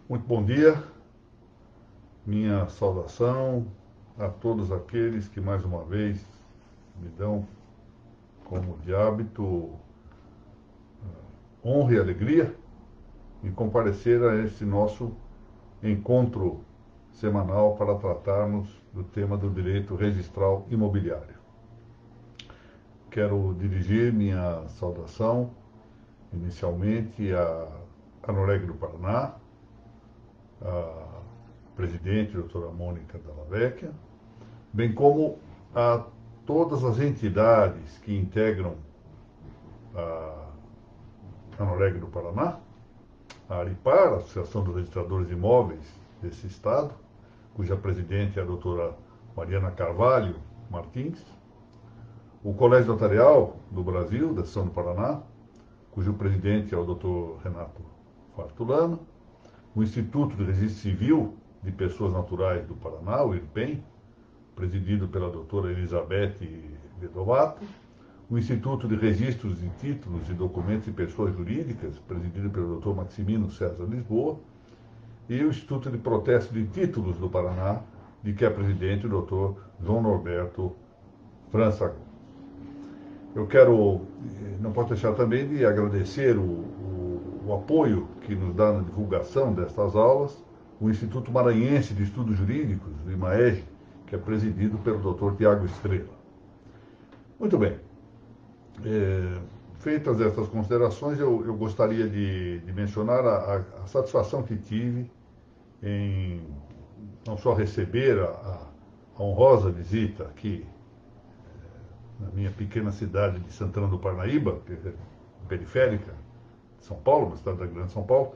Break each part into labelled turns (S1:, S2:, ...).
S1: Muito bom dia, minha saudação a todos aqueles que mais uma vez me dão como de hábito honra e alegria em comparecer a esse nosso encontro semanal para tratarmos do tema do direito registral imobiliário. Quero dirigir minha saudação inicialmente à Noreg do Paraná, à presidente, doutora Mônica Della Vecchia, bem como a todas as entidades que integram a Noreg do Paraná, a Aripar, a Associação dos Registradores de Imóveis desse estado, cuja presidente é a doutora Mariana Carvalho Martins, o Colégio Notarial do Brasil, da Seção do Paraná, cujo presidente é o doutor Renato Fartulano, o Instituto de Registro Civil de Pessoas Naturais do Paraná, o IRPEM, presidido pela doutora Elizabeth Vedovato, o Instituto de Registros de Títulos e Documentos de Pessoas Jurídicas, presidido pelo doutor Maximino César Lisboa, e o Instituto de Protesto de Títulos do Paraná, de que é presidente o doutor João Norberto França. Eu quero, não posso deixar também de agradecer o apoio que nos dá na divulgação destas aulas, o Instituto Maranhense de Estudos Jurídicos, o IMAEG, que é presidido pelo doutor Tiago Estrela. Muito bem. Feitas essas considerações, eu gostaria de mencionar a satisfação que tive em não só receber a honrosa visita aqui na minha pequena cidade de Santana do Parnaíba, que é periférica de São Paulo, uma cidade da Grande São Paulo,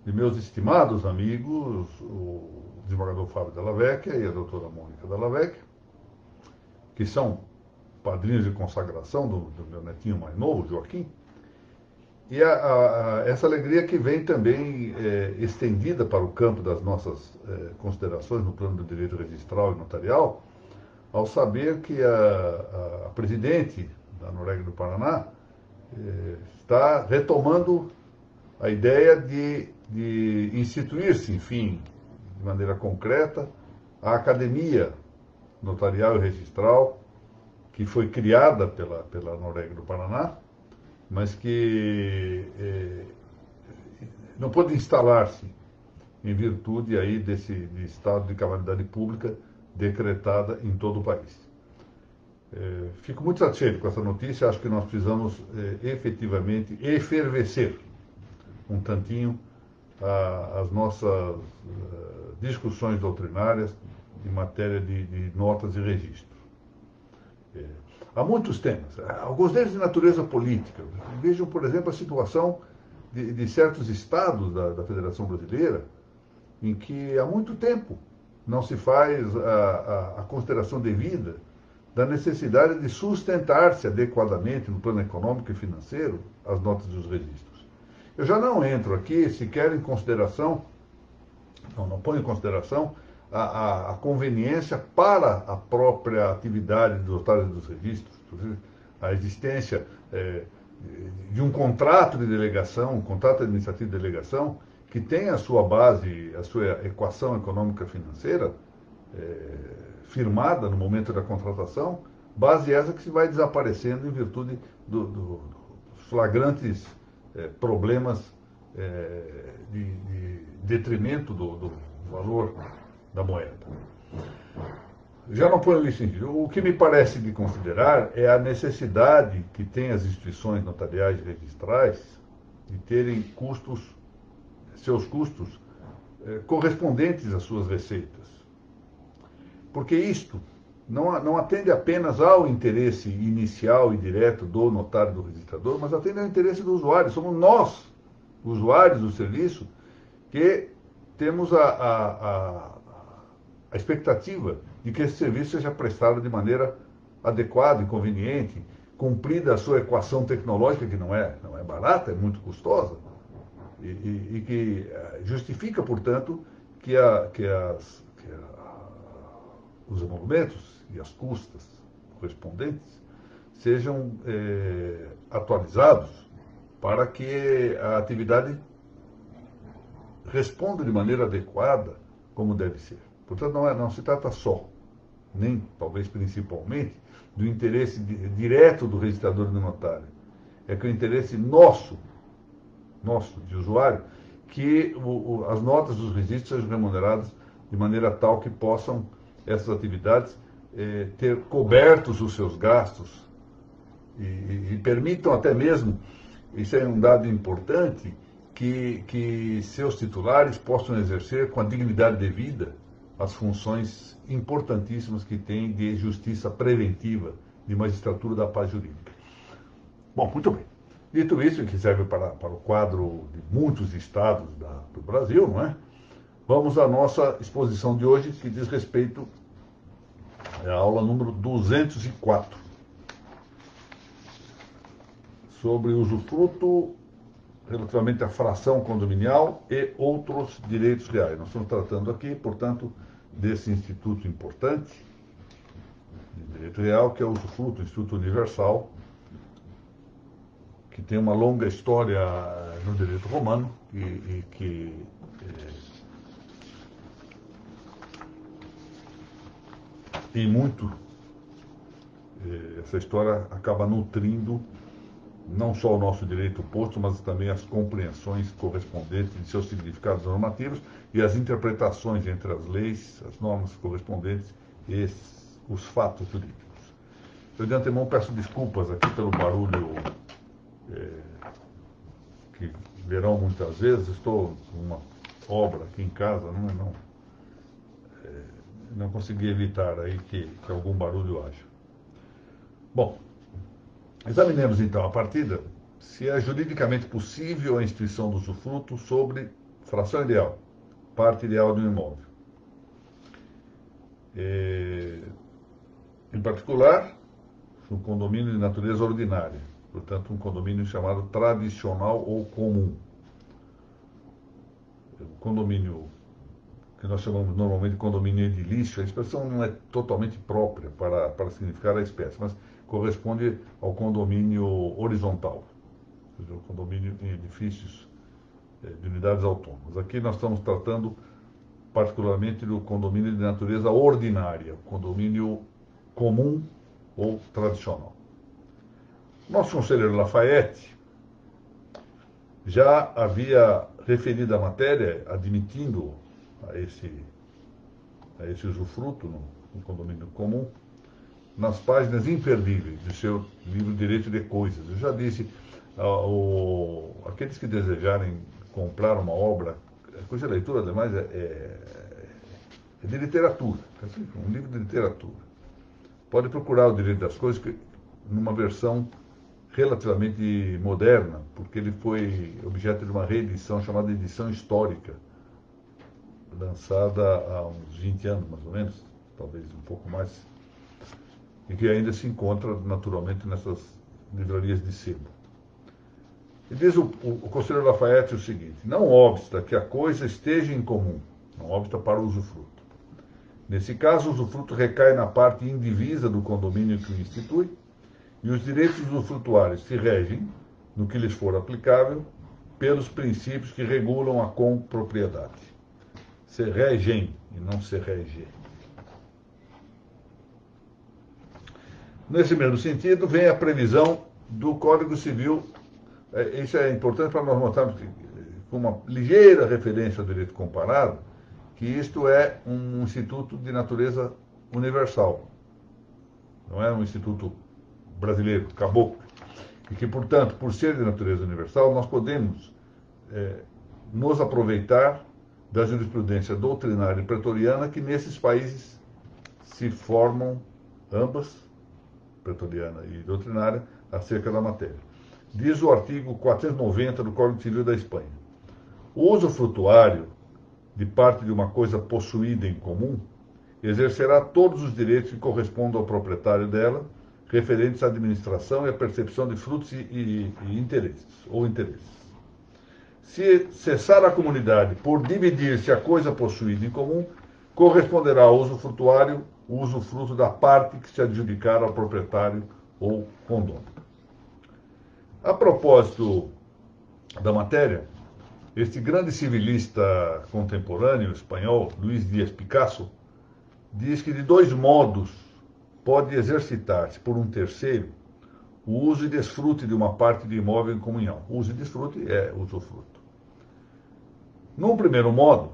S1: de meus estimados amigos, o desembargador Fábio Della Vecchia e a doutora Mônica Della Vecchia, que são padrinhos de consagração do meu netinho mais novo, Joaquim, e essa alegria que vem também estendida para o campo das nossas considerações no plano do direito registral e notarial, ao saber que a presidente da Noreg do Paraná está retomando a ideia de instituir-se, enfim, de maneira concreta, a Academia Notarial e Registral, que foi criada pela Noreg do Paraná, mas que não pôde instalar-se em virtude aí de estado de calamidade pública decretada em todo o país. Fico muito satisfeito com essa notícia, acho que nós precisamos efetivamente efervescer um tantinho as nossas discussões doutrinárias em matéria de notas e registros. Há muitos temas, alguns deles de natureza política. Vejam, por exemplo, a situação de certos estados da Federação Brasileira, em que há muito tempo não se faz a consideração devida da necessidade de sustentar-se adequadamente no plano econômico e financeiro as notas e os registros. Eu já não entro aqui sequer em consideração, não ponho em consideração a conveniência para a própria atividade dos notários e dos registros, a existência de um contrato de delegação, um contrato administrativo de delegação, que tem a sua base, a sua equação econômica financeira firmada no momento da contratação, base essa que se vai desaparecendo em virtude dos flagrantes problemas de detrimento do valor da moeda. Já não ponho isso em dúvida. O que me parece de considerar é a necessidade que têm as instituições notariais e registrais de terem seus custos correspondentes às suas receitas. Porque isto não atende apenas ao interesse inicial e direto do notário e do registrador, mas atende ao interesse do usuário. Somos nós, usuários do serviço, que temos a expectativa de que esse serviço seja prestado de maneira adequada e conveniente, cumprida a sua equação tecnológica, que não é barata, é muito custosa, e que justifica, portanto, que os emolumentos e as custas correspondentes sejam atualizados para que a atividade responda de maneira adequada como deve ser. Portanto, não se trata só, nem talvez principalmente, do interesse direto do registrador e do notário. É que o interesse nosso, de usuário, que as notas dos registros sejam remuneradas de maneira tal que possam essas atividades ter cobertos os seus gastos e permitam até mesmo, isso é um dado importante, que seus titulares possam exercer com a dignidade devida as funções importantíssimas que tem de justiça preventiva, de magistratura da paz jurídica. Bom, muito bem. Dito isso, que serve para o quadro de muitos estados do Brasil, não é? Vamos à nossa exposição de hoje, que diz respeito à aula número 204, sobre usufruto relativamente à fração condominial e outros direitos reais. Nós estamos tratando aqui, portanto, desse instituto importante de direito real, que é o usufruto, o Instituto Universal, que tem uma longa história no direito romano e que em muito essa história acaba nutrindo não só o nosso direito posto, mas também as compreensões correspondentes de seus significados normativos e as interpretações entre as leis, as normas correspondentes e os fatos jurídicos. Eu de antemão peço desculpas aqui pelo barulho que verão muitas vezes. Estou com uma obra aqui em casa, não consegui evitar aí que algum barulho haja. Bom, examinemos então a partida se é juridicamente possível a instituição do usufruto sobre fração ideal, parte ideal de um imóvel. Em particular, um condomínio de natureza ordinária, portanto, um condomínio chamado tradicional ou comum. O condomínio que nós chamamos normalmente de condomínio edilício, a expressão não é totalmente própria para significar a espécie, mas corresponde ao condomínio horizontal, ou seja, o condomínio em edifícios de unidades autônomas. Aqui nós estamos tratando particularmente do condomínio de natureza ordinária, condomínio comum ou tradicional. Nosso conselheiro Lafayette já havia referido a matéria, admitindo a esse usufruto no condomínio comum, nas páginas imperdíveis do seu livro Direito de Coisas. Eu já disse, aqueles que desejarem comprar uma obra, cuja leitura, ademais, é de literatura, um livro de literatura. Pode procurar o Direito das Coisas numa versão relativamente moderna, porque ele foi objeto de uma reedição chamada Edição Histórica, lançada há uns 20 anos, mais ou menos, talvez um pouco mais, e que ainda se encontra, naturalmente, nessas livrarias de sebo. E diz o conselheiro Lafayette o seguinte: não obsta que a coisa esteja em comum, não obsta para o usufruto. Nesse caso, o usufruto recai na parte indivisa do condomínio que o institui, e os direitos usufrutuários se regem, no que lhes for aplicável, pelos princípios que regulam a compropriedade. Se regem e não se rege. Nesse mesmo sentido, vem a previsão do Código Civil. Isso é importante para nós mostrarmos, com uma ligeira referência ao direito comparado, que isto é um instituto de natureza universal. Não é um instituto brasileiro, caboclo. E que, portanto, por ser de natureza universal, nós podemos nos aproveitar da jurisprudência doutrinária e pretoriana que nesses países se formam ambas, pretoriana e doutrinária, acerca da matéria. Diz o artigo 490 do Código Civil da Espanha: o usufrutuário de parte de uma coisa possuída em comum exercerá todos os direitos que correspondam ao proprietário dela, referentes à administração e à percepção de frutos e interesses, ou interesses. Se cessar a comunidade por dividir-se a coisa possuída em comum, corresponderá ao usufrutuário o usufruto da parte que se adjudicar ao proprietário ou condono. A propósito da matéria, Este grande civilista contemporâneo espanhol, Luís Dias Picasso, diz que de dois modos pode exercitar-se por um terceiro o uso e desfrute de uma parte de imóvel em comunhão. Uso e desfrute é usufruto. Num primeiro modo,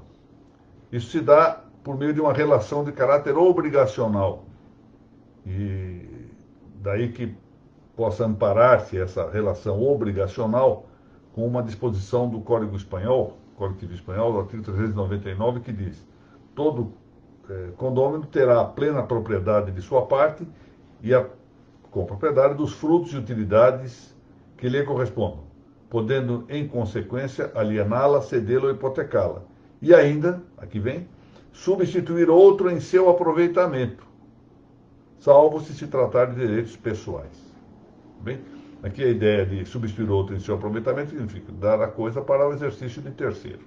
S1: isso se dá por meio de uma relação de caráter obrigacional. E daí que possa amparar-se essa relação obrigacional com uma disposição do Código Espanhol, Código Civil Espanhol, do artigo 399, que diz: todo condômino terá a plena propriedade de sua parte e a com propriedade dos frutos e utilidades que lhe correspondam, podendo, em consequência, aliená-la, cedê-la ou hipotecá-la. E ainda, aqui vem, substituir outro em seu aproveitamento, salvo se tratar de direitos pessoais. Bem, aqui a ideia de substituir outro em seu aproveitamento significa dar a coisa para o exercício de terceiro.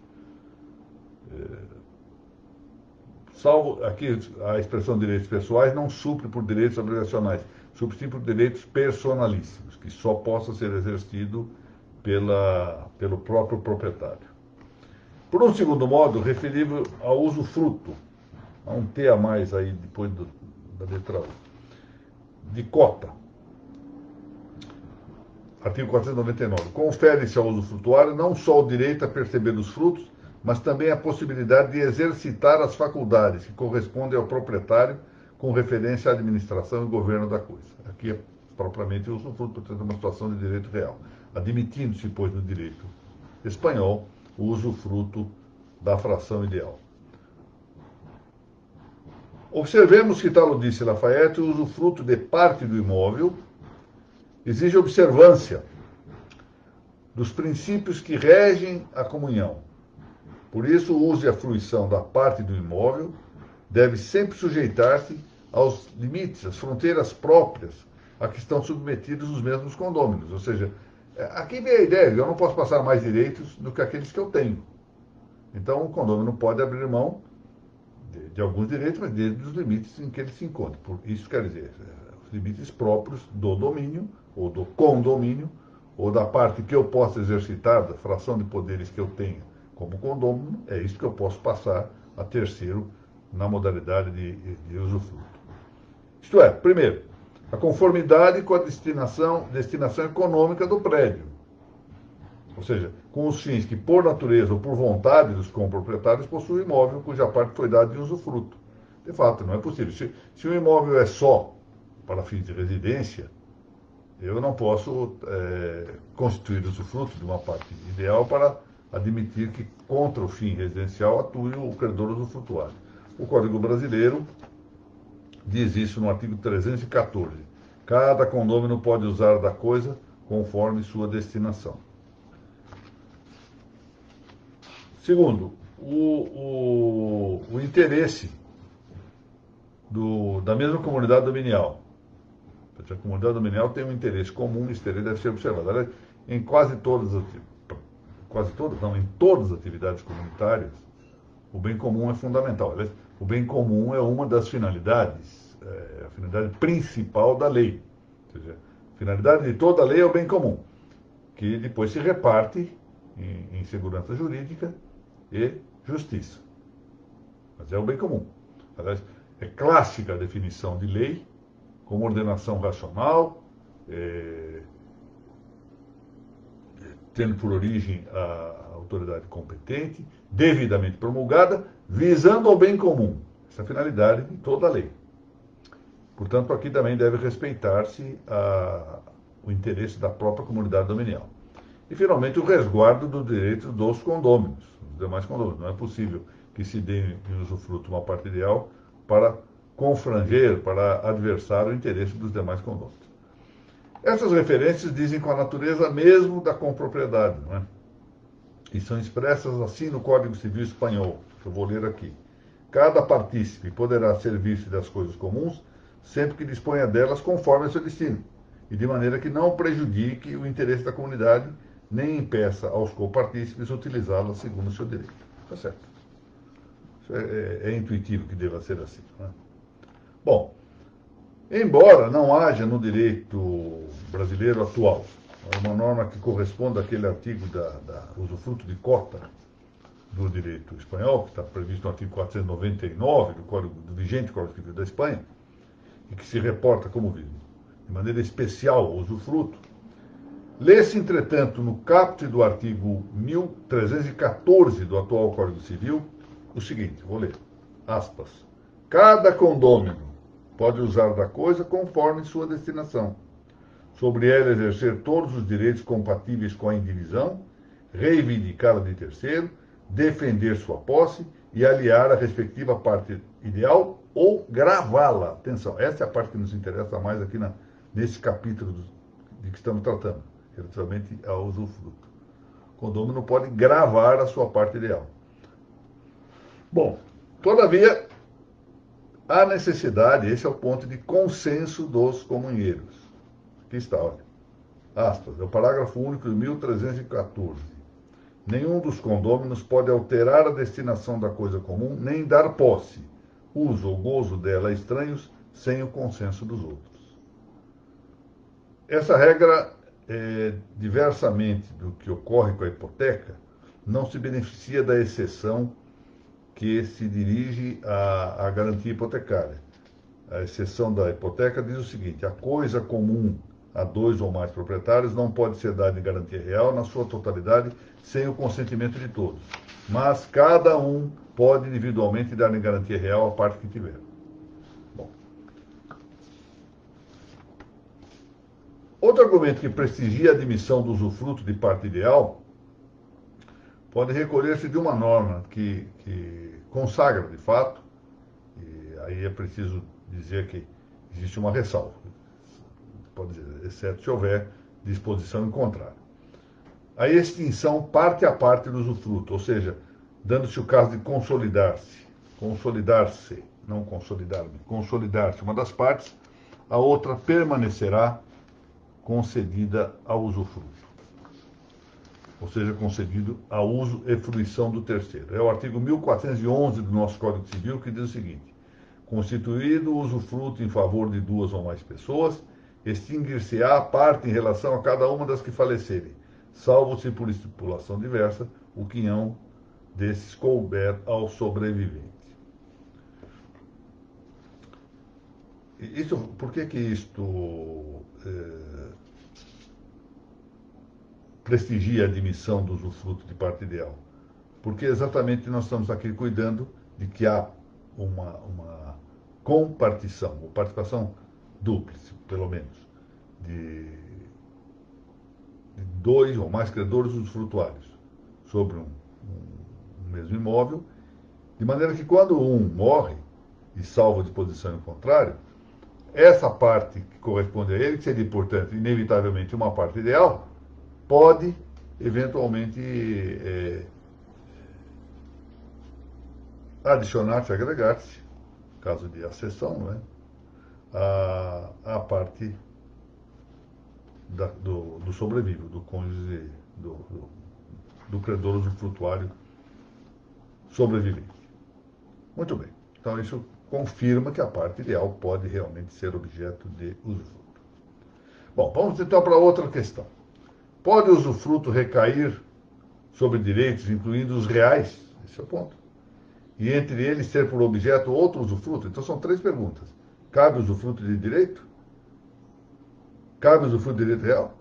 S1: Salvo, aqui a expressão direitos pessoais não supre por direitos obrigacionais, supre sim por direitos personalíssimos, que só possa ser exercido pelo próprio proprietário. Por um segundo modo, referível ao usufruto, há um T a mais aí depois da letra U, de cota. Artigo 499. Confere-se ao usufrutuário não só o direito a perceber os frutos, mas também a possibilidade de exercitar as faculdades que correspondem ao proprietário com referência à administração e governo da coisa. Aqui é propriamente o usufruto, portanto, uma situação de direito real. Admitindo-se, pois, no direito espanhol, o usufruto da fração ideal. Observemos que, tal disse Lafayette, o usufruto de parte do imóvel exige observância dos princípios que regem a comunhão. Por isso, o uso e a fruição da parte do imóvel deve sempre sujeitar-se aos limites, às fronteiras próprias a que estão submetidos os mesmos condôminos. Ou seja, aqui vem a ideia, eu não posso passar mais direitos do que aqueles que eu tenho. Então, o condômino pode abrir mão de alguns direitos, mas dentro dos limites em que ele se encontra. Isso quer dizer, os limites próprios do domínio, ou do condomínio, ou da parte que eu posso exercitar, da fração de poderes que eu tenho como condômino, é isso que eu posso passar a terceiro na modalidade de usufruto. Isto é, primeiro, a conformidade com a destinação econômica do prédio. Ou seja, com os fins que, por natureza ou por vontade dos comproprietários, possuem o imóvel cuja parte foi dada de usufruto. De fato, não é possível. Se o imóvel é só para fins de residência, eu não posso constituir usufruto de uma parte ideal para admitir que, contra o fim residencial, atue o credor usufrutuário. O Código Brasileiro diz isso no artigo 314. Cada condômino pode usar da coisa conforme sua destinação. Segundo, o interesse da mesma comunidade dominial. A comunidade dominial tem um interesse comum, esse interesse deve ser observado. Aliás, em em todas as atividades comunitárias, o bem comum é fundamental. Aliás, o bem comum é uma das finalidades, a finalidade principal da lei. Ou seja, a finalidade de toda a lei é o bem comum, que depois se reparte em segurança jurídica e justiça. Mas é o bem comum. Aliás, é clássica a definição de lei como ordenação racional, tendo por origem a autoridade competente, devidamente promulgada, visando ao bem comum. Essa é a finalidade de toda a lei. Portanto, aqui também deve respeitar-se o interesse da própria comunidade dominial. E, finalmente, o resguardo do direito dos condôminos, dos demais condôminos. Não é possível que se dê em usufruto uma parte ideal para confranger, para adversar o interesse dos demais condôminos. Essas referências dizem com a natureza mesmo da compropriedade, não é? E são expressas assim no Código Civil Espanhol, que eu vou ler aqui. Cada partícipe poderá servir-se das coisas comuns sempre que disponha delas conforme o seu destino, e de maneira que não prejudique o interesse da comunidade, nem impeça aos copartícipes utilizá-las segundo o seu direito. Está certo. Isso é intuitivo que deva ser assim, não é? Bom, embora não haja no direito brasileiro atual uma norma que corresponde àquele artigo da usufruto de cota do direito espanhol, que está previsto no artigo 499 do vigente Código Civil da Espanha, e que se reporta como de maneira especial ao usufruto. Lê-se, entretanto, no caput do artigo 1314 do atual Código Civil, o seguinte, vou ler, aspas, cada condômino pode usar da coisa conforme sua destinação. Sobre ela exercer todos os direitos compatíveis com a indivisão, reivindicá-la de terceiro, defender sua posse e aliar a respectiva parte ideal ou gravá-la. Atenção, essa é a parte que nos interessa mais aqui nesse capítulo de que estamos tratando, relativamente ao usufruto. O condômino pode gravar a sua parte ideal. Bom, todavia, há necessidade, esse é o ponto de consenso dos comunheiros. Aqui está, olha, aspas, é o parágrafo único de 1314. Nenhum dos condôminos pode alterar a destinação da coisa comum, nem dar posse, uso ou gozo dela a estranhos, sem o consenso dos outros. Essa regra, diversamente do que ocorre com a hipoteca, não se beneficia da exceção que se dirige à garantia hipotecária. A exceção da hipoteca diz o seguinte, a coisa comum a dois ou mais proprietários não pode ser dada em garantia real na sua totalidade sem o consentimento de todos, mas cada um pode individualmente dar em garantia real a parte que tiver. Bom. Outro argumento que prestigia a admissão do usufruto de parte ideal pode recolher-se de uma norma que consagra, de fato, e aí é preciso dizer que existe uma ressalva, pode dizer, exceto se houver disposição em contrário. A extinção parte a parte do usufruto, ou seja, dando-se o caso de consolidar-se, não consolidar-me, consolidar-se uma das partes, a outra permanecerá concedida ao usufruto, ou seja, concedido a uso e fruição do terceiro. É o artigo 1411 do nosso Código Civil que diz o seguinte, constituído o usufruto em favor de duas ou mais pessoas, extinguir-se-á a parte em relação a cada uma das que falecerem, salvo se por estipulação diversa o quinhão desses couber ao sobrevivente. Por que isto prestigia a admissão do usufruto de parte ideal? Porque exatamente nós estamos aqui cuidando de que há uma compartição, ou participação dúplice, pelo menos, de dois ou mais credores usufrutuários sobre um mesmo imóvel, de maneira que quando um morre e salva de posição em contrário, essa parte que corresponde a ele, que seria, portanto, inevitavelmente uma parte ideal, pode, eventualmente, adicionar-se, agregar-se, caso de acessão, não é? A parte do sobrevivo, do cônjuge, do credor usufrutuário sobrevivente. Muito bem. Então, isso confirma que a parte ideal pode realmente ser objeto de usufruto. Bom, vamos então para outra questão. Pode o usufruto recair sobre direitos, incluindo os reais? Esse é o ponto. E entre eles ter por objeto outro usufruto? Então, são três perguntas. Cabe usufruto de direito? Cabe usufruto de direito real?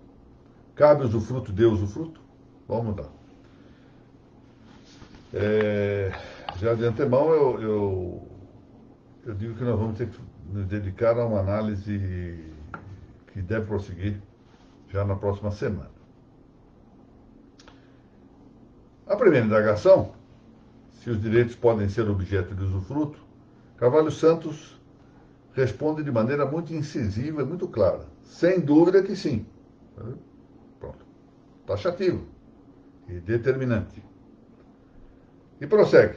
S1: Cabe usufruto de usufruto? Vamos lá. Já de antemão, eu digo que nós vamos ter que nos dedicar a uma análise que deve prosseguir já na próxima semana. A primeira indagação, se os direitos podem ser objeto de usufruto, Carvalho Santos responde de maneira muito incisiva e muito clara. Sem dúvida que sim. Pronto. Taxativo e determinante. E prossegue.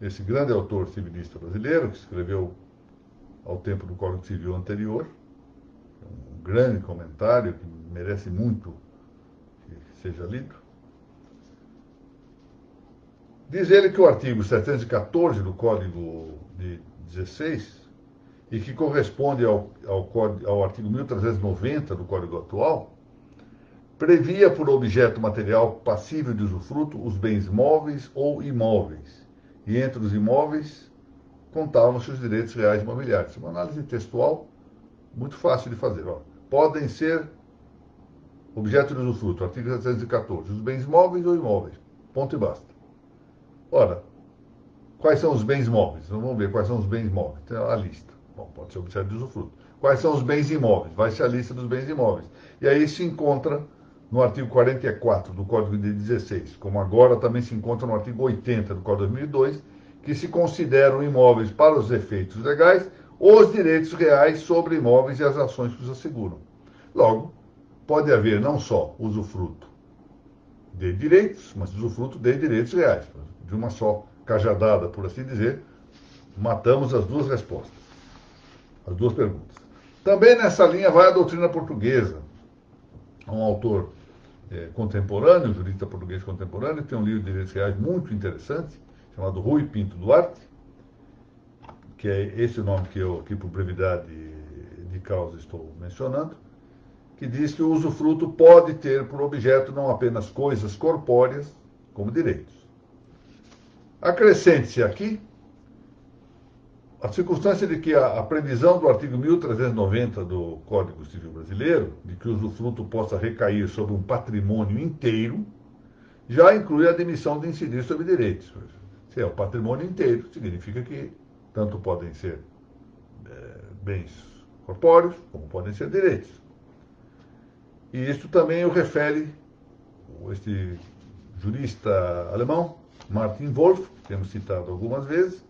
S1: Esse grande autor civilista brasileiro, que escreveu ao tempo do Código Civil anterior, um grande comentário que merece muito que seja lido, diz ele que o artigo 714 do Código de 16, e que corresponde ao artigo 1390 do Código atual, previa por objeto material passível de usufruto os bens móveis ou imóveis. E entre os imóveis contavam-se os direitos reais imobiliários. Uma análise textual muito fácil de fazer. Ó. Podem ser objeto de usufruto, artigo 714, os bens móveis ou imóveis. Ponto e basta. Ora, quais são os bens móveis? Vamos ver quais são os bens móveis. Tem a lista. Bom, pode ser objeto de usufruto. Quais são os bens imóveis? Vai ser a lista dos bens imóveis. E aí se encontra no artigo 44 do Código de 16, como agora também se encontra no artigo 80 do Código de 2002, que se consideram imóveis para os efeitos legais os direitos reais sobre imóveis e as ações que os asseguram. Logo, pode haver não só usufruto de direitos, mas usufruto de direitos reais. De uma só cajadada, por assim dizer, matamos as duas respostas, as duas perguntas. Também nessa linha vai a doutrina portuguesa. Um autor contemporâneo, jurista português contemporâneo, que tem um livro de direitos reais muito interessante, chamado Rui Pinto Duarte, que é esse o nome que eu, aqui por brevidade de causa, estou mencionando, que diz que o usufruto pode ter por objeto não apenas coisas corpóreas, como direitos. Acrescente-se aqui a circunstância de que a previsão do artigo 1390 do Código Civil Brasileiro, de que o usufruto possa recair sobre um patrimônio inteiro, já inclui a admissão de incidir sobre direitos. Se é o patrimônio inteiro, significa que tanto podem ser bens corpóreos, como podem ser direitos. E isto também o refere este jurista alemão, Martin Wolf, que temos citado algumas vezes,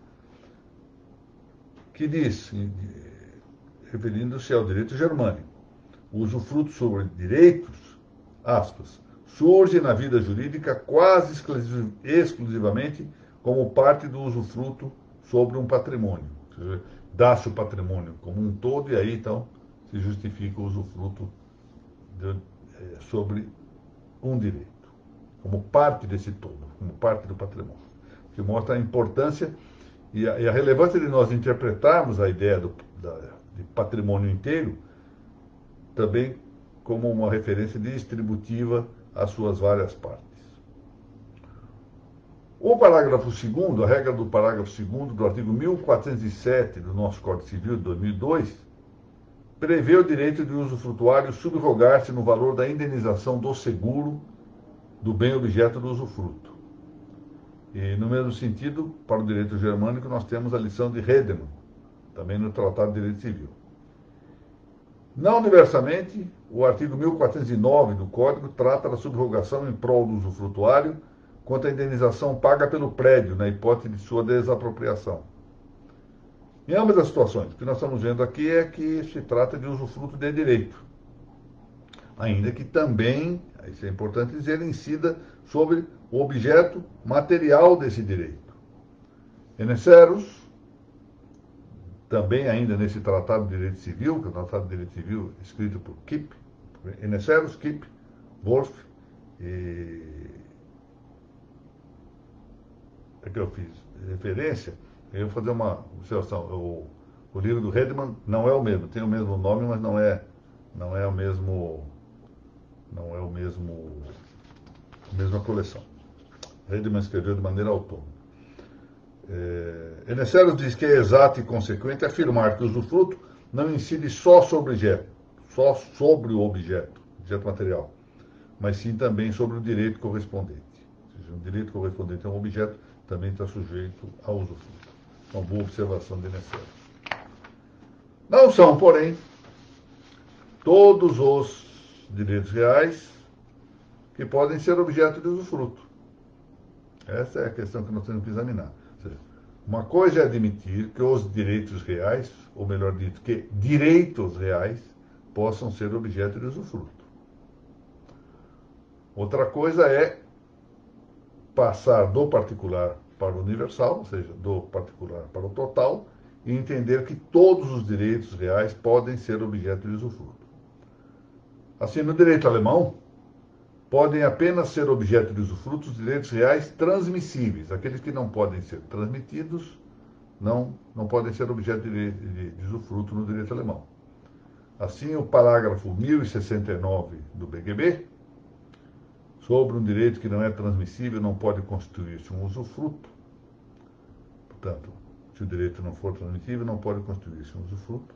S1: que diz, referindo-se ao direito germânico, o usufruto sobre direitos, aspas, surge na vida jurídica quase exclusivamente como parte do usufruto sobre um patrimônio. Ou seja, dá-se o patrimônio como um todo e aí, então, se justifica o usufruto sobre um direito, como parte desse todo, como parte do patrimônio. Que mostra a importância e a relevância de nós interpretarmos a ideia de patrimônio inteiro também como uma referência distributiva às suas várias partes. O parágrafo 2º, a regra do parágrafo 2º do artigo 1407 do nosso Código Civil de 2002, prevê o direito de usufrutuário subrogar-se no valor da indenização do seguro do bem objeto do usufruto. E, no mesmo sentido, para o direito germânico, nós temos a lição de Redemann, também no Tratado de Direito Civil. Não diversamente, o artigo 1409 do Código trata da subrogação em prol do usufrutuário quanto à indenização paga pelo prédio, na hipótese de sua desapropriação. Em ambas as situações, o que nós estamos vendo aqui é que se trata de usufruto de direito. Ainda que também, isso é importante dizer, incida sobre o objeto material desse direito. Eneseros, também ainda nesse Tratado de Direito Civil, que é o Tratado de Direito Civil escrito por Kipp, Eneseros, Kipp, Wolf, e é que eu fiz referência, eu vou fazer uma observação. O livro do Redemann não é o mesmo, tem o mesmo nome, mas não é o mesmo, a mesma coleção. Redemann escreveu de maneira autônoma. Eneseros diz que é exato e consequente afirmar que o usufruto não incide só sobre o objeto material, mas sim também sobre o direito correspondente. Ou seja, o direito correspondente a um objeto também está sujeito ao usufruto. Uma boa observação de Eneseros. Não são, porém, todos os direitos reais que podem ser objeto de usufruto. Essa é a questão que nós temos que examinar. Ou seja, uma coisa é admitir que os direitos reais, ou melhor dito, que direitos reais possam ser objeto de usufruto. Outra coisa é passar do particular para o universal, ou seja, do particular para o total, e entender que todos os direitos reais podem ser objeto de usufruto. Assim, no direito alemão, podem apenas ser objeto de usufruto os direitos reais transmissíveis. Aqueles que não podem ser transmitidos não podem ser objeto de usufruto no direito alemão. Assim, o parágrafo 1069 do BGB Sobre um direito que não é transmissível, não pode constituir-se um usufruto. Portanto, se o direito não for transmissível, não pode constituir-se um usufruto.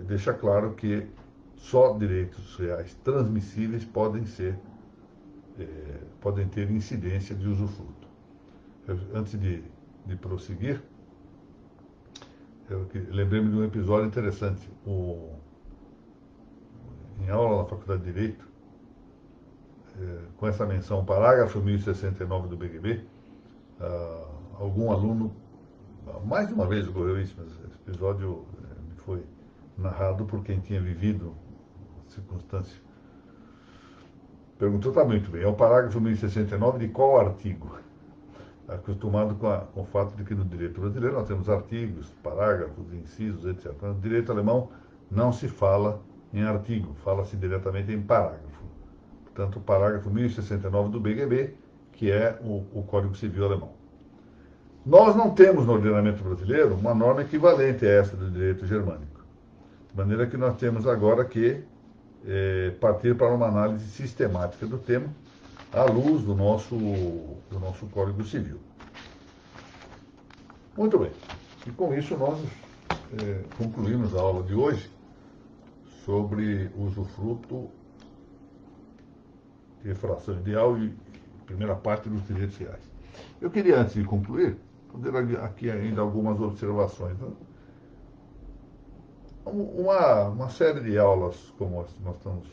S1: Deixa claro que só direitos reais transmissíveis podem ter incidência de usufruto. Antes de prosseguir, lembrei-me de um episódio interessante. Em aula na Faculdade de Direito, com essa menção, parágrafo 1069 do BGB, algum aluno, mais de uma vez ocorreu isso, mas esse episódio me foi narrado por quem tinha vivido a circunstância. Perguntou, está muito bem, é o parágrafo 1069 de qual artigo? Acostumado com o fato de que no direito brasileiro nós temos artigos, parágrafos, incisos, etc. No direito alemão não se fala em artigo, fala-se diretamente em parágrafo. Portanto, o parágrafo 1069 do BGB, que é o Código Civil alemão. Nós não temos no ordenamento brasileiro uma norma equivalente a essa do direito germânico. De maneira que nós temos agora que partir para uma análise sistemática do tema, à luz do nosso Código Civil. Muito bem. E com isso nós concluímos a aula de hoje sobre usufruto e fração ideal e primeira parte dos direitos reais. Eu queria, antes de concluir, fazer aqui ainda algumas observações. Né? Uma série de aulas como nós estamos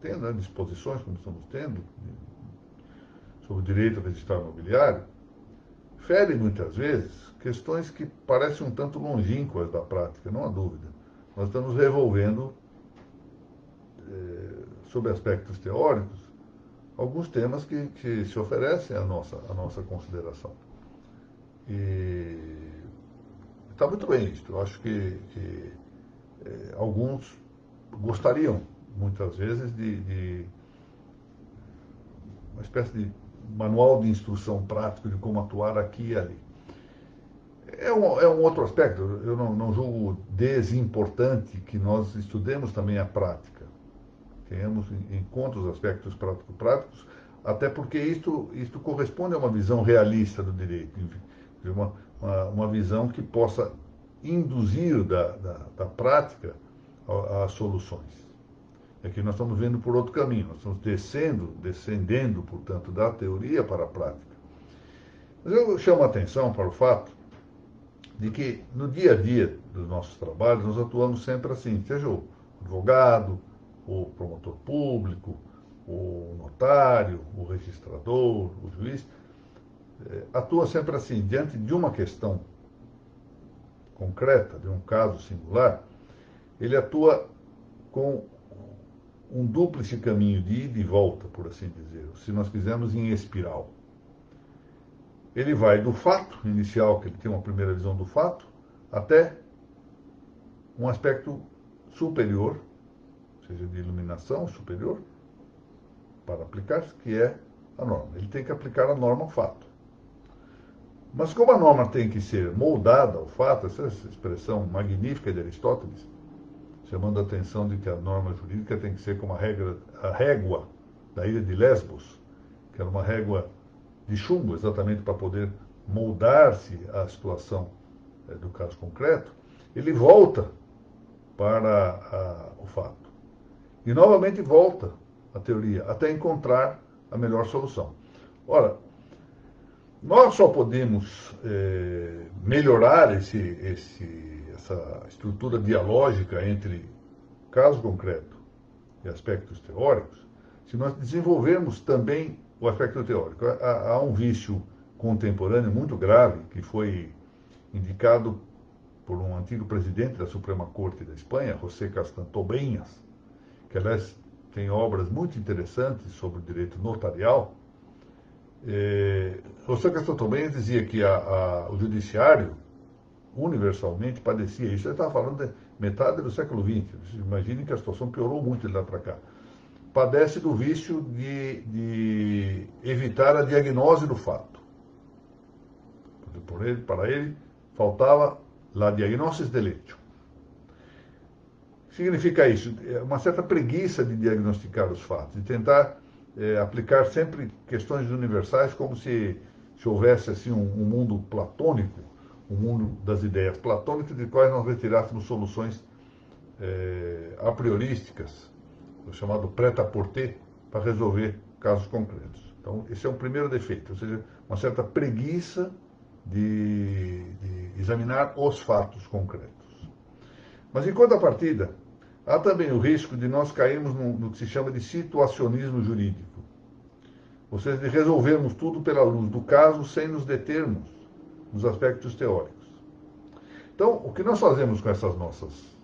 S1: tendo, né, disposições como estamos tendo, sobre o direito registral imobiliário, ferem muitas vezes questões que parecem um tanto longínquas da prática, não há dúvida. Nós estamos revolvendo, sob aspectos teóricos, alguns temas que se oferecem à nossa consideração. E está muito bem isso. Eu acho que alguns gostariam, muitas vezes, de uma espécie de manual de instrução prático de como atuar aqui e ali. É um outro aspecto. Eu não julgo desimportante que nós estudemos também a prática. Tenhamos em conta os aspectos práticos, até porque isto corresponde a uma visão realista do direito, uma visão que possa induzir da prática as soluções. Aqui nós estamos vendo por outro caminho, nós estamos descendendo, portanto, da teoria para a prática. Mas eu chamo a atenção para o fato de que no dia a dia dos nossos trabalhos nós atuamos sempre assim, seja o advogado, o promotor público, o notário, o registrador, o juiz, atua sempre assim, diante de uma questão concreta, de um caso singular, ele atua com um dúplice caminho de ida e volta, por assim dizer, se nós quisermos em espiral. Ele vai do fato inicial, que ele tem uma primeira visão do fato, até um aspecto superior, seja de iluminação superior, para aplicar-se, que é a norma. Ele tem que aplicar a norma ao fato. Mas como a norma tem que ser moldada ao fato, essa expressão magnífica de Aristóteles, chamando a atenção de que a norma jurídica tem que ser como a régua da ilha de Lesbos, que era uma régua de chumbo, exatamente para poder moldar-se à situação do caso concreto, ele volta para o fato. E novamente volta à teoria, até encontrar a melhor solução. Ora, nós só podemos melhorar essa estrutura dialógica entre caso concreto e aspectos teóricos se nós desenvolvermos também o aspecto teórico. Há um vício contemporâneo muito grave que foi indicado por um antigo presidente da Suprema Corte da Espanha, José Castantobenhas, que, aliás, tem obras muito interessantes sobre o direito notarial. José Castantobenhas dizia que o judiciário universalmente padecia isso. Ele estava falando de metade do século XX. Imaginem que a situação piorou muito de lá para cá. Padece do vício de evitar a diagnose do fato. Para ele, faltava a diagnosis del hecho. significa isso? É uma certa preguiça de diagnosticar os fatos, de tentar aplicar sempre questões universais como se houvesse assim um mundo platônico, um mundo das ideias platônicas de quais nós retirássemos soluções a priorísticas, o chamado prêt-à-porter, para resolver casos concretos. Então, esse é um primeiro defeito, ou seja, uma certa preguiça de examinar os fatos concretos. Mas, em contrapartida, há também o risco de nós cairmos no que se chama de situacionismo jurídico, ou seja, de resolvermos tudo pela luz do caso sem nos determos nos aspectos teóricos. Então, o que nós fazemos com essas nossas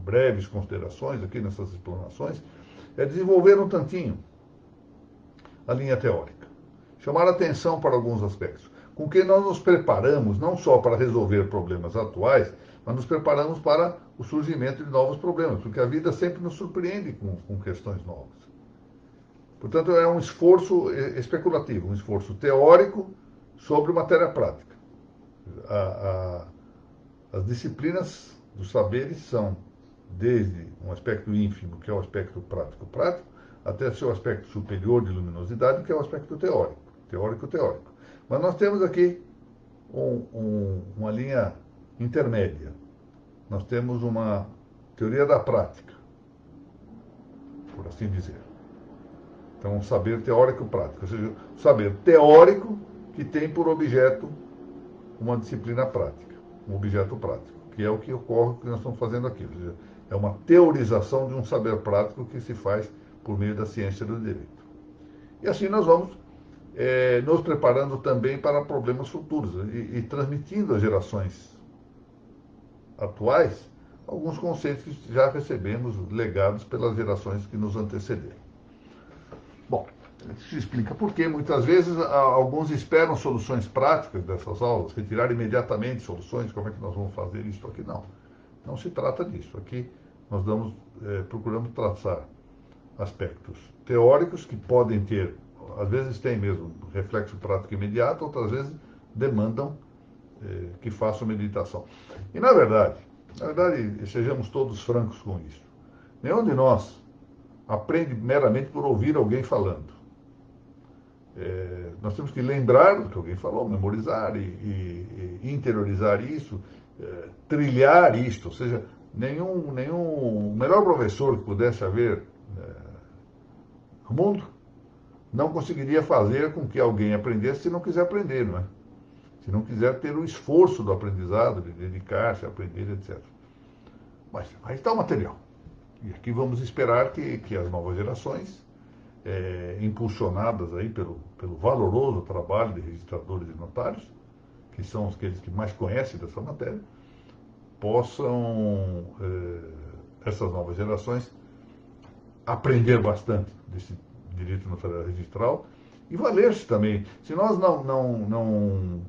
S1: breves considerações aqui, nessas explanações, é desenvolver um tantinho a linha teórica, chamar atenção para alguns aspectos, com que nós nos preparamos não só para resolver problemas atuais, mas nos preparamos para o surgimento de novos problemas, porque a vida sempre nos surpreende com questões novas. Portanto, é um esforço especulativo, um esforço teórico sobre matéria prática. As disciplinas dos saberes são desde um aspecto ínfimo, que é o aspecto prático-prático, até seu aspecto superior de luminosidade, que é o aspecto teórico-teórico. Mas nós temos aqui uma linha intermédia. Nós temos uma teoria da prática, por assim dizer. Então, um saber teórico-prático, ou seja, um saber teórico que tem por objeto uma disciplina prática, um objeto prático, que é o que ocorre, que nós estamos fazendo aqui. Ou seja, é uma teorização de um saber prático que se faz por meio da ciência do direito. E assim nós vamos nos preparando também para problemas futuros e transmitindo às gerações atuais alguns conceitos que já recebemos legados pelas gerações que nos antecederam. Bom, isso explica por que muitas vezes alguns esperam soluções práticas dessas aulas, retirar imediatamente soluções, como é que nós vamos fazer isso aqui? Não, não se trata disso. Aqui nós procuramos traçar aspectos teóricos que podem ter, às vezes tem mesmo reflexo prático imediato, outras vezes demandam que façam meditação. E na verdade, sejamos todos francos com isso, nenhum de nós aprende meramente por ouvir alguém falando. Nós temos que lembrar do que alguém falou, memorizar e interiorizar isso, trilhar isto, ou seja, o melhor professor que pudesse haver no mundo não conseguiria fazer com que alguém aprendesse se não quiser aprender, não é? Se não quiser ter o esforço do aprendizado, de dedicar-se a aprender, etc. Mas aí está o material. E aqui vamos esperar que as novas gerações, impulsionadas aí pelo valoroso trabalho de registradores e notários, que são aqueles que mais conhecem dessa matéria, possam, essas novas gerações, aprender bastante desse direito notarial registral e valer-se também. Se nós não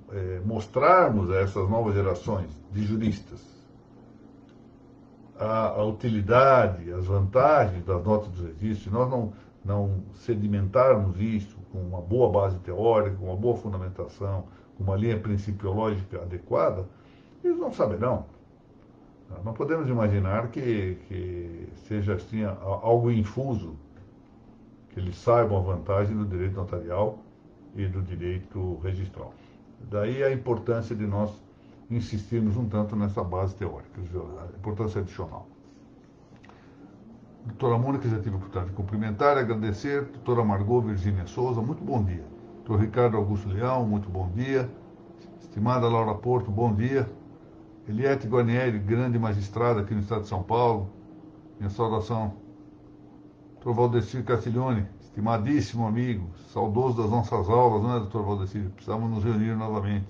S1: mostrarmos a essas novas gerações de juristas a utilidade, as vantagens das notas dos registros, se nós não sedimentarmos isso com uma boa base teórica, com uma boa fundamentação, com uma linha principiológica adequada, eles não saberão. Não podemos imaginar que seja assim algo infuso, que eles saibam a vantagem do direito notarial e do direito registral. Daí a importância de nós insistirmos um tanto nessa base teórica, a importância adicional. Doutora Mônica, já tive a oportunidade de cumprimentar e agradecer. Doutora Margot Virgínia Souza, muito bom dia. Doutor Ricardo Augusto Leão, muito bom dia. Estimada Laura Porto, bom dia. Eliette Guarnieri, grande magistrada aqui no estado de São Paulo, minha saudação. Dr. Valdecir Castiglione, estimadíssimo amigo, saudoso das nossas aulas, não é, Dr. Valdecir? Precisamos nos reunir novamente.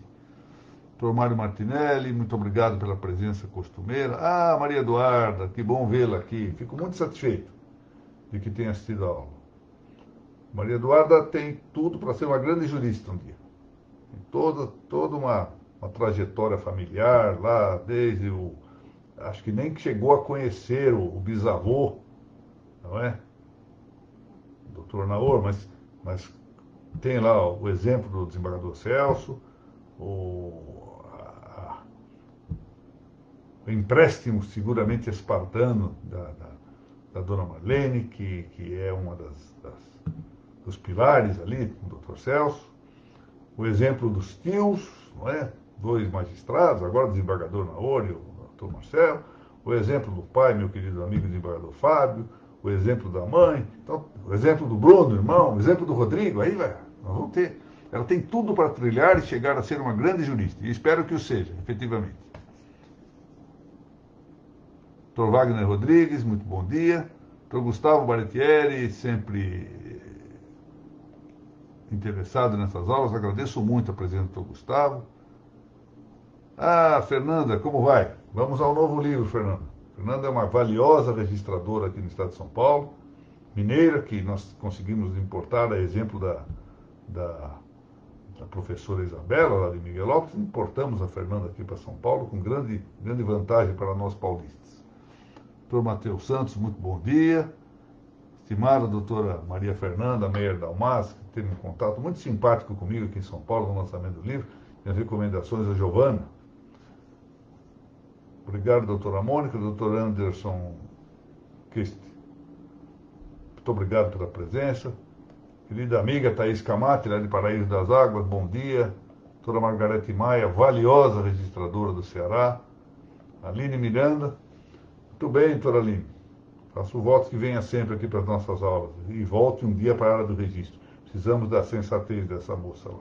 S1: Dr. Mário Martinelli, muito obrigado pela presença costumeira. Ah, Maria Eduarda, que bom vê-la aqui. Fico muito satisfeito de que tenha assistido a aula. Maria Eduarda tem tudo para ser uma grande jurista um dia. Tem toda uma trajetória familiar lá, desde acho que nem que chegou a conhecer o bisavô, não é? Doutor Naor, mas tem lá o exemplo do desembargador Celso, empréstimo seguramente espartano da dona Marlene, que é uma dos pilares ali, do Dr. Celso, o exemplo dos tios, não é? 2 magistrados, agora o desembargador Naori, o Dr. Marcelo, o exemplo do pai, meu querido amigo desembargador Fábio, o exemplo da mãe, então, o exemplo do Bruno, irmão, o exemplo do Rodrigo, aí vai, nós vamos ter. Ela tem tudo para trilhar e chegar a ser uma grande jurista, e espero que o seja, efetivamente. Dr. Wagner Rodrigues, muito bom dia. Dr. Gustavo Baretieri, sempre interessado nessas aulas, agradeço muito a presença do Dr. Gustavo. Ah, Fernanda, como vai? Vamos ao novo livro, Fernanda. Fernanda é uma valiosa registradora aqui no estado de São Paulo, mineira, que nós conseguimos importar, a exemplo da professora Isabela, lá de Miguelópolis, importamos a Fernanda aqui para São Paulo com grande vantagem para nós paulistas. Dr. Matheus Santos, muito bom dia. Estimada doutora Maria Fernanda Meyer Dalmas, que teve um contato muito simpático comigo aqui em São Paulo no lançamento do livro, e as recomendações da Giovana. Obrigado, doutora Mônica, doutor Anderson Kist. Muito obrigado pela presença. Querida amiga Thaís Camate, lá de Paraíso das Águas, bom dia. Doutora Margarete Maia, valiosa registradora do Ceará. Aline Miranda, muito bem, doutora Aline. Faço votos que venha sempre aqui para as nossas aulas e volte um dia para a área do registro. Precisamos da sensatez dessa moça lá.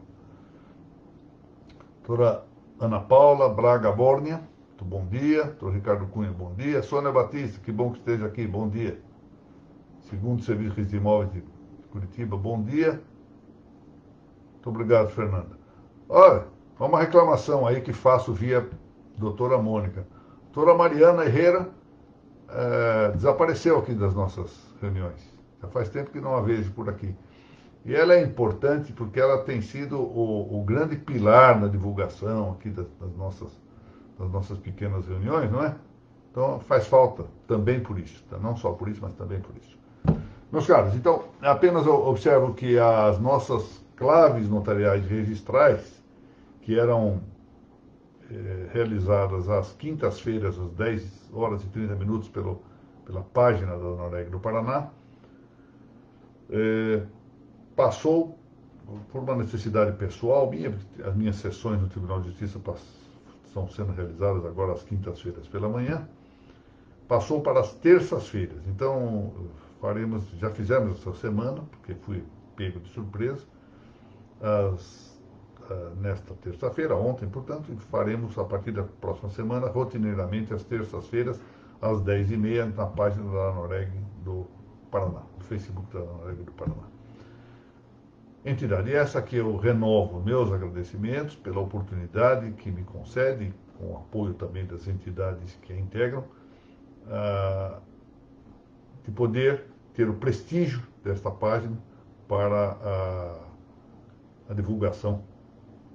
S1: Doutora Ana Paula Braga Bórnia, muito bom dia. Doutor Ricardo Cunha, bom dia. Sônia Batista, que bom que esteja aqui, bom dia. Segundo Serviço de Imóveis de Curitiba, bom dia. Muito obrigado, Fernanda. Olha, uma reclamação aí que faço via doutora Mônica. Doutora Mariana Herrera desapareceu aqui das nossas reuniões. Já faz tempo que não a vejo por aqui. E ela é importante porque ela tem sido o grande pilar na divulgação aqui das nossas pequenas reuniões, não é? Então faz falta também por isso, tá? Não só por isso, mas também por isso. Meus caros, então apenas eu observo que as nossas claves notariais registrais, que eram realizadas às quintas-feiras, às 10 horas e 30 minutos, pela página da Noreg do Paraná, passou por uma necessidade pessoal minha, as minhas sessões no Tribunal de Justiça estão sendo realizadas agora às quintas-feiras pela manhã, passou para as terças-feiras. Então, já fizemos essa semana, porque fui pego de surpresa, nesta terça-feira, ontem, portanto, e faremos a partir da próxima semana, rotineiramente, às terças-feiras, às 10h30, na página da Noreg do Paraná, no Facebook da Noreg do Paraná. Entidade essa que eu renovo meus agradecimentos pela oportunidade que me concede, com o apoio também das entidades que a integram, de poder ter o prestígio desta página para a divulgação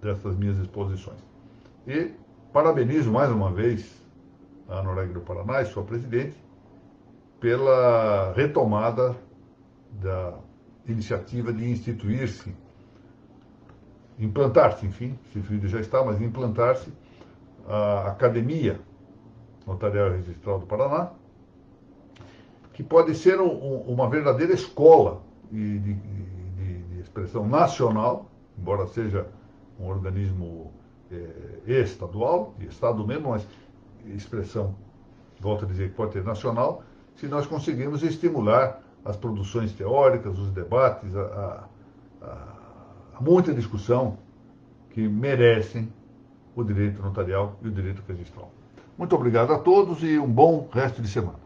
S1: dessas minhas exposições. E parabenizo mais uma vez a Noreg do Paraná e sua presidente pela retomada da iniciativa de instituir-se, implantar-se, enfim, instituído já está, mas implantar-se a Academia Notarial e Registral do Paraná, que pode ser uma verdadeira escola de expressão nacional, embora seja um organismo estadual, de Estado mesmo, mas expressão, volto a dizer, que pode ser nacional, se nós conseguirmos estimular as produções teóricas, os debates, a muita discussão que merecem o direito notarial e o direito registral. Muito obrigado a todos e um bom resto de semana.